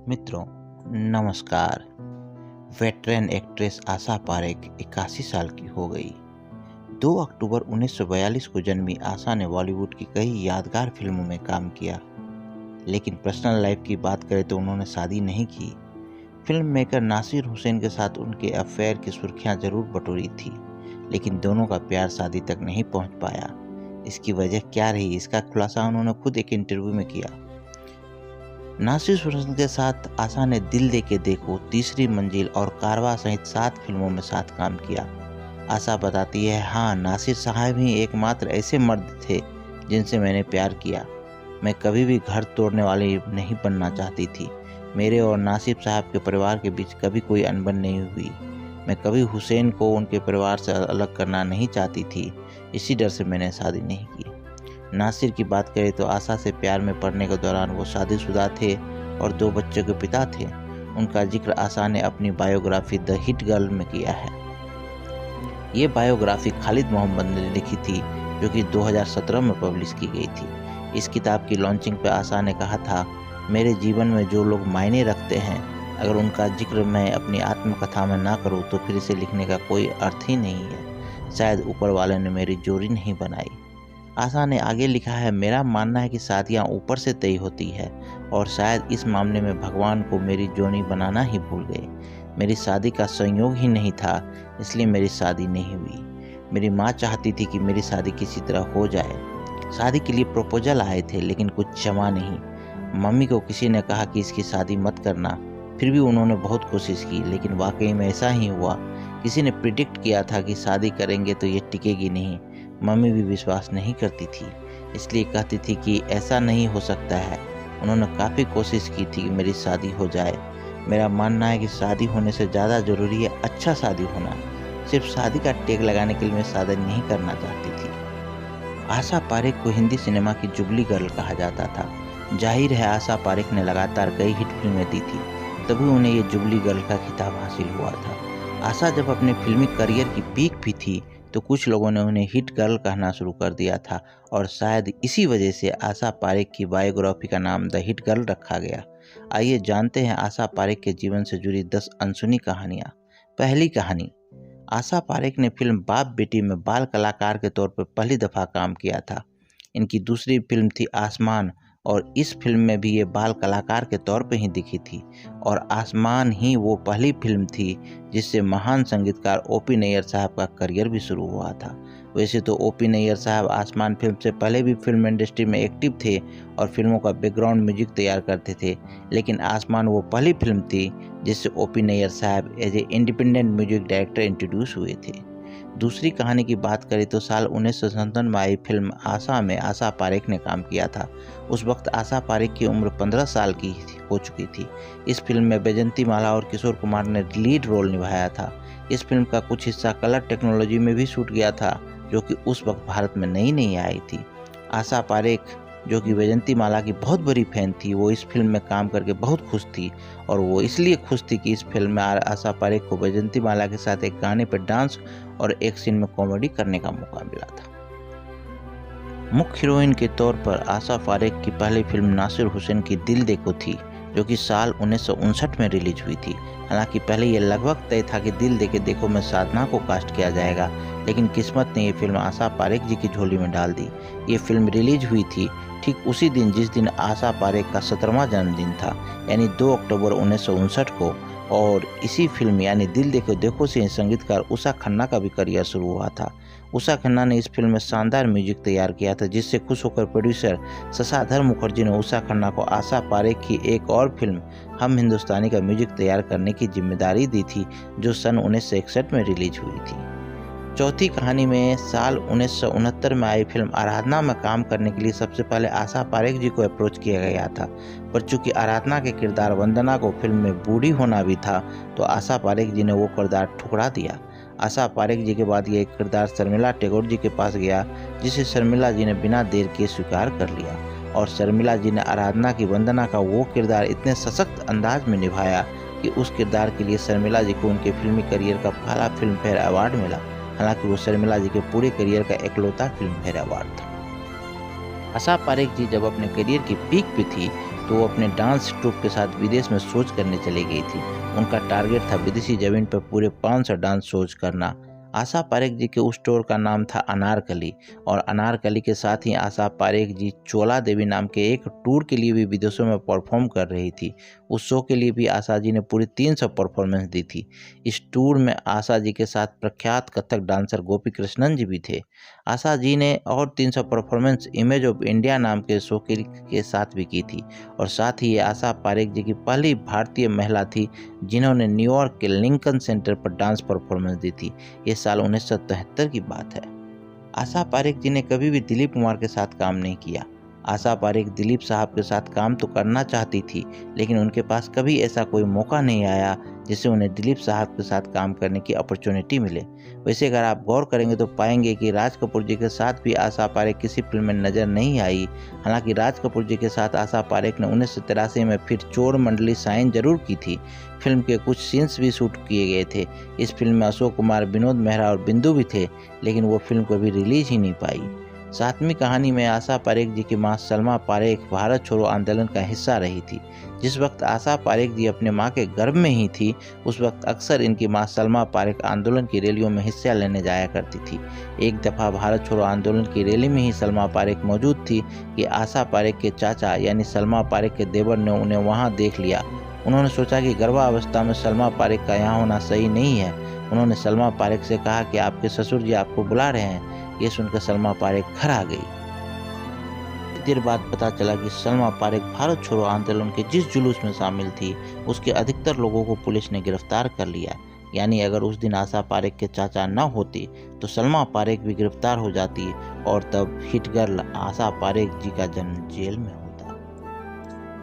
मित्रों, नमस्कार। Veteran actress Asha Parekh 81 साल की हो गई। 2 अक्टूबर 1942 को जन्मी आशा ने बॉलीवुड की कई यादगार फिल्मों में काम किया, लेकिन पर्सनल लाइफ की बात करें तो उन्होंने शादी नहीं की। फिल्म मेकर नासिर हुसैन के साथ उनके अफेयर की सुर्खियां जरूर बटोरी थी, लेकिन दोनों का प्यार शादी तक नहीं पहुंच पाया। इसकी वजह क्या रही, इसका खुलासा उन्होंने खुद एक इंटरव्यू में किया। नासिर हुसैन के साथ आशा ने दिल दे के देखो, तीसरी मंजिल और कारवां सहित 7 फिल्मों में साथ काम किया। आशा बताती है, हाँ, नासिर साहब ही एकमात्र ऐसे मर्द थे जिनसे मैंने प्यार किया। मैं कभी भी घर तोड़ने वाली नहीं बनना चाहती थी। मेरे और नासिर साहब के परिवार के बीच कभी कोई अनबन नहीं हुई। मैं कभी हुसैन को उनके परिवार से अलग करना नहीं चाहती थी। इसी डर से मैंने शादी नहीं की। नासिर की बात करें तो आशा से प्यार में पड़ने के दौरान वो शादीशुदा थे और 2 बच्चों के पिता थे। उनका जिक्र आशा ने अपनी बायोग्राफी द हिट गर्ल में किया है। ये बायोग्राफी खालिद मोहम्मद ने लिखी थी, जो कि 2017 में पब्लिश की गई थी। इस किताब की लॉन्चिंग पर आशा ने कहा था, मेरे जीवन में जो लोग मायने रखते हैं, अगर उनका जिक्र मैं अपनी आत्मकथा में ना करूँ तो फिर इसे लिखने का कोई अर्थ ही नहीं है। शायद ऊपर वाले ने मेरी जोड़ी नहीं बनाई। आशा ने आगे लिखा है, मेरा मानना है कि शादियाँ ऊपर से तय होती है और शायद इस मामले में भगवान को मेरी जोड़ी बनाना ही भूल गए। मेरी शादी का संयोग ही नहीं था, इसलिए मेरी शादी नहीं हुई। मेरी माँ चाहती थी कि मेरी शादी किसी तरह हो जाए। शादी के लिए प्रपोजल आए थे, लेकिन कुछ जमा नहीं। मम्मी को किसी ने कहा कि इसकी शादी मत करना, फिर भी उन्होंने बहुत कोशिश की, लेकिन वाकई में ऐसा ही हुआ। किसी ने प्रिडिक्ट किया था कि शादी करेंगे तो ये टिकेगी नहीं। मम्मी भी विश्वास नहीं करती थी, इसलिए कहती थी कि ऐसा नहीं हो सकता है। उन्होंने काफ़ी कोशिश की थी कि मेरी शादी हो जाए। मेरा मानना है कि शादी होने से ज़्यादा ज़रूरी है अच्छा शादी होना। सिर्फ शादी का टैग लगाने के लिए मैं शादी नहीं करना चाहती थी। आशा पारेख को हिंदी सिनेमा की जुबली गर्ल कहा जाता था। जाहिर है, आशा पारेख ने लगातार कई हिट फिल्में दी थी, तभी उन्हें ये जुबली गर्ल का खिताब हासिल हुआ था। आशा जब अपने फिल्मी करियर की पीक भी थी तो कुछ लोगों ने उन्हें हिट गर्ल कहना शुरू कर दिया था, और शायद इसी वजह से आशा पारेख की बायोग्राफी का नाम द हिट गर्ल रखा गया। आइए जानते हैं आशा पारेख के जीवन से जुड़ी 10 अनसुनी कहानियाँ। पहली कहानी, आशा पारेख ने फिल्म बाप बेटी में बाल कलाकार के तौर पर पहली दफ़ा काम किया था। इनकी दूसरी फिल्म थी आसमान, और इस फिल्म में भी ये बाल कलाकार के तौर पर ही दिखी थी, और आसमान ही वो पहली फिल्म थी जिससे महान संगीतकार ओपी नैयर साहब का करियर भी शुरू हुआ था। वैसे तो ओपी नैयर साहब आसमान फिल्म से पहले भी फिल्म इंडस्ट्री में एक्टिव थे और फिल्मों का बैकग्राउंड म्यूजिक तैयार करते थे, लेकिन आसमान वो पहली फिल्म थी जिससे ओपी नैयर साहब as a independent music director introduce हुए थे। दूसरी कहानी की बात करें तो साल 1957 में आई फिल्म आशा में आशा पारेख ने काम किया था। उस वक्त आशा पारेख की उम्र 15 साल की हो चुकी थी। इस फिल्म में बैजंती माला और किशोर कुमार ने लीड रोल निभाया था। इस फिल्म का कुछ हिस्सा कलर टेक्नोलॉजी में भी शूट गया था, जो कि उस वक्त भारत में नई आई थी। आशा पारेख, जो कि बैजंती माला की बहुत बड़ी फैन थी, वो इस फिल्म में काम करके बहुत खुश थी, और वो इसलिए खुश थी कि इस फिल्म में आशा पारेख को बैजंती माला के साथ एक गाने पर डांस और एक सीन में कॉमेडी करने का मौका मिला था। मुख्य हीरोइन के तौर पर आशा पारेख की पहली फिल्म नासिर हुसैन की दिल देखो थी, जो कि साल 1959 में रिलीज हुई थी। हालांकि पहले ये लगभग तय था कि दिल देके देखो में साधना को कास्ट किया जाएगा, लेकिन किस्मत ने ये फिल्म आशा पारेख जी की झोली में डाल दी। ये फिल्म रिलीज हुई थी ठीक उसी दिन जिस दिन आशा पारेख का 17वां जन्मदिन था, यानी 2 अक्टूबर 1959 को, और इसी फिल्म यानी दिल देखो देखो से संगीतकार उषा खन्ना का भी करियर शुरू हुआ था। उषा खन्ना ने इस फिल्म में शानदार म्यूजिक तैयार किया था, जिससे खुश होकर प्रोड्यूसर शशाधर मुखर्जी ने उषा खन्ना को आशा पारेख की एक और फिल्म हम हिंदुस्तानी का म्यूजिक तैयार करने की जिम्मेदारी दी थी, जो सन 1961 में रिलीज हुई थी। चौथी कहानी में साल 1969 में आई फिल्म आराधना में काम करने के लिए सबसे पहले आशा पारेख जी को अप्रोच किया गया था, पर चूंकि आराधना के किरदार वंदना को फिल्म में बूढ़ी होना भी था, तो आशा पारेख जी ने वो किरदार ठुकरा दिया। आशा पारेख जी के बाद ये किरदार शर्मिला टैगोर जी के पास गया, जिसे शर्मिला जी ने बिना देर के स्वीकार कर लिया, और शर्मिला जी ने आराधना की वंदना का वो किरदार इतने सशक्त अंदाज में निभाया कि उस किरदार के लिए शर्मिला जी को उनके फिल्मी करियर का पहला फिल्म फेयर अवार्ड मिला। हालांकि वो शर्मिला जी के पूरे करियर का इकलौता फिल्म फेयर अवार्ड था। आशा पारेख जी जब अपने करियर की पीक पे थी तो वो अपने डांस ट्रूप के साथ विदेश में शोज करने चली गई थी। उनका टारगेट था विदेशी जमीन पर पूरे 500 डांस शोज करना। आशा पारेख जी के उस टूर का नाम था अनारकली, और अनारकली के साथ ही आशा पारेख जी चोला देवी नाम के एक टूर के लिए भी विदेशों में परफॉर्म कर रही थी। उस शो के लिए भी आशा जी ने पूरी 300 परफॉर्मेंस दी थी। इस टूर में आशा जी के साथ प्रख्यात कथक डांसर गोपी कृष्णन जी भी थे। आशा जी ने और 300 परफॉर्मेंस इमेज ऑफ इंडिया नाम के शो के साथ भी की थी, और साथ ही ये आशा पारेख जी की पहली भारतीय महिला थी जिन्होंने न्यूयॉर्क के लिंकन सेंटर पर डांस परफॉर्मेंस दी थी। ये साल 1973 की बात है। आशा पारेख जी ने कभी भी दिलीप कुमार के साथ काम नहीं किया। आशा पारेख दिलीप साहब के साथ काम तो करना चाहती थी, लेकिन उनके पास कभी ऐसा कोई मौका नहीं आया जिससे उन्हें दिलीप साहब के साथ काम करने की अपॉर्चुनिटी मिले। वैसे अगर आप गौर करेंगे तो पाएंगे कि राज कपूर जी के साथ भी आशा पारेख किसी फिल्म में नजर नहीं आई। हालांकि राज कपूर जी के साथ आशा पारेख ने 1983 में फिर चोर मंडली साइन जरूर की थी। फिल्म के कुछ सीन्स भी शूट किए गए थे। इस फिल्म में अशोक कुमार, विनोद मेहरा और बिंदु भी थे, लेकिन वो फिल्म कभी रिलीज ही नहीं पाई। सातवीं कहानी में आशा पारेख जी की मां सलमा पारेख भारत छोड़ो आंदोलन का हिस्सा रही थी। जिस वक्त आशा पारेख जी अपने मां के गर्भ में ही थी, उस वक्त अक्सर इनकी मां सलमा पारेख आंदोलन की रैलियों में हिस्सा लेने जाया करती थी। एक दफा भारत छोड़ो आंदोलन की रैली में ही सलमा पारेख मौजूद थी कि आशा पारेख के चाचा यानी सलमा पारेख के देवर ने उन्हें वहां देख लिया। उन्होंने सोचा कि गर्भावस्था में सलमा पारेख का यहाँ होना सही नहीं है। उन्होंने सलमा पारेख से कहा कि आपके ससुर जी आपको बुला रहे हैं। ये सुनकर सलमा पारेख घर आ गई। देर बाद पता चला कि सलमा पारेख भारत छोड़ो आंदोलन के जिस जुलूस में शामिल थी, उसके अधिकतर लोगों को पुलिस ने गिरफ्तार कर लिया। यानी अगर उस दिन आशा पारेख के चाचा न होती तो सलमा पारेख भी गिरफ्तार हो जाती, और तब हिट गर्ल आशा पारेख जी का जन्म जेल में